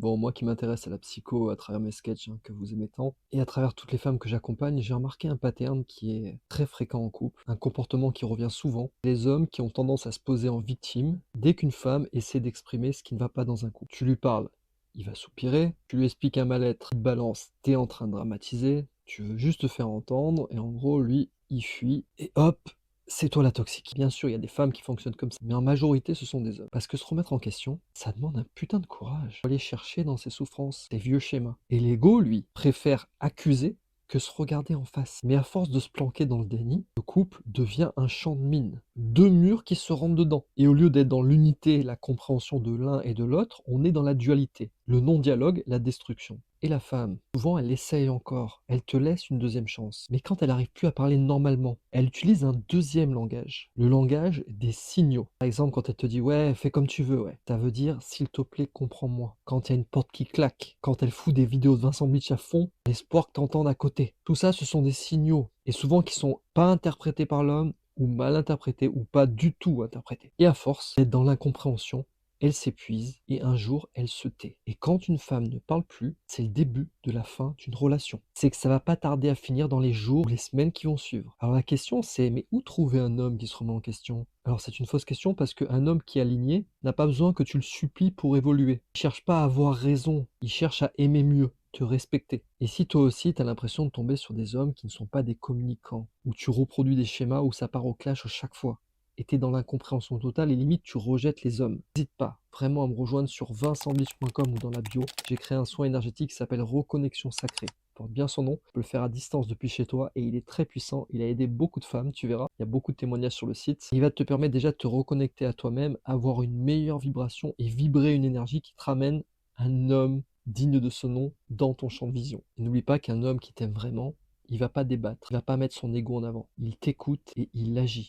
Bon, moi qui m'intéresse à la psycho à travers mes sketchs, que vous aimez tant, et à travers toutes les femmes que j'accompagne, j'ai remarqué un pattern qui est très fréquent en couple, un comportement qui revient souvent. Les hommes qui ont tendance à se poser en victime dès qu'une femme essaie d'exprimer ce qui ne va pas dans un couple. Tu lui parles, il va soupirer, tu lui expliques un mal-être, il te balance, t'es en train de dramatiser, tu veux juste te faire entendre, et en gros, lui, il fuit, et hop, c'est toi la toxique. Bien sûr, il y a des femmes qui fonctionnent comme ça, mais en majorité, ce sont des hommes. Parce que se remettre en question, ça demande un putain de courage. Faut aller chercher dans ses souffrances, ses vieux schémas. Et l'ego, lui, préfère accuser que se regarder en face. Mais à force de se planquer dans le déni, le couple devient un champ de mine. Deux murs qui se rentrent dedans. Et au lieu d'être dans l'unité, la compréhension de l'un et de l'autre, on est dans la dualité. Le non-dialogue, la destruction. Et la femme, souvent elle essaye encore, elle te laisse une deuxième chance. Mais quand elle n'arrive plus à parler normalement, elle utilise un deuxième langage, le langage des signaux. Par exemple, quand elle te dit ouais, fais comme tu veux, ouais, ça veut dire s'il te plaît, comprends-moi. Quand il y a une porte qui claque, quand elle fout des vidéos de Vincent Bleach à fond, l'espoir que t'entendes à côté. Tout ça, ce sont des signaux, et souvent qui sont pas interprétés par l'homme, ou mal interprétés, ou pas du tout interprétés. Et à force d'être dans l'incompréhension, elle s'épuise et un jour, elle se tait. Et quand une femme ne parle plus, c'est le début de la fin d'une relation. C'est que ça va pas tarder à finir dans les jours ou les semaines qui vont suivre. Alors la question c'est, mais où trouver un homme qui se remet en question? Alors c'est une fausse question parce qu'un homme qui est aligné n'a pas besoin que tu le supplies pour évoluer. Il cherche pas à avoir raison, il cherche à aimer mieux, te respecter. Et si toi aussi tu as l'impression de tomber sur des hommes qui ne sont pas des communicants, où tu reproduis des schémas où ça part au clash à chaque fois, et t'es dans l'incompréhension totale et limite tu rejettes les hommes. N'hésite pas vraiment à me rejoindre sur vincentblich.com ou dans la bio. J'ai créé un soin énergétique qui s'appelle Reconnexion Sacrée. Il porte bien son nom, tu peux le faire à distance depuis chez toi et il est très puissant. Il a aidé beaucoup de femmes, tu verras. Il y a beaucoup de témoignages sur le site. Il va te permettre déjà de te reconnecter à toi-même, avoir une meilleure vibration et vibrer une énergie qui te ramène un homme digne de ce nom dans ton champ de vision. Et n'oublie pas qu'un homme qui t'aime vraiment, il va pas débattre, il va pas mettre son ego en avant. Il t'écoute et il agit.